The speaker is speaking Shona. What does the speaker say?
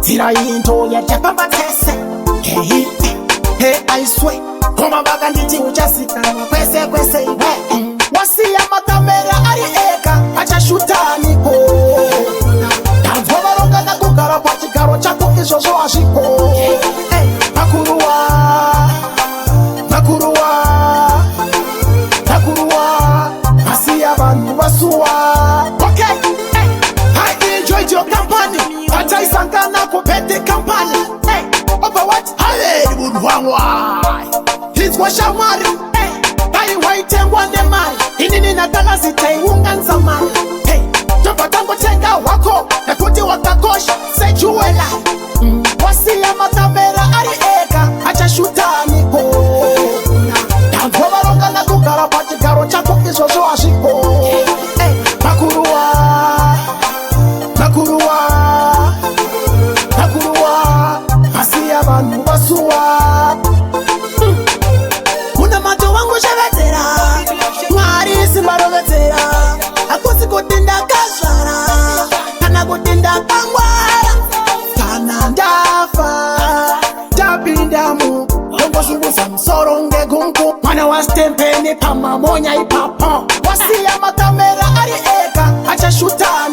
Tira into ya chapamba tese. Hey, hey, I swear. Koma baga nditi uchasika kwese kwese iwe. Wasi ya makamera ari eka acha shutani ko. Tanzova ronga na kukara kwa chikaro chako ishoso ashiko. Makuruwa, makuruwa, makuruwa. Wasi ya bantu basuwa. Okay, I enjoyed your company. Acha isangana kupete company. Over what? Hale budwangwa. His washamari. Kai waite ngwane mai. Inini nataka sitaiunga nzamani. Hey, topa tango tenga wako. Nakuti wakakosha. Sejuela. Wasi ya makamera ari eka. Acha shutani ko. Tanzova ronga na kukara kwa chikaro chako ishoso ashiko. Makuruwa. Makuruwa. Makuruwa. Wasi ya bantu basuwa. Kuna mato wangu shavetera. Mwari simbarovetera. Akosi kutinda kashara. Kana kutinda kangwara. Kana ndafa. Tabindamu. Longo sunguza msoronge gungu. Mwana wa stempeni pama monya ipapo. Wasi ya makamera ari eka. Acha shutani.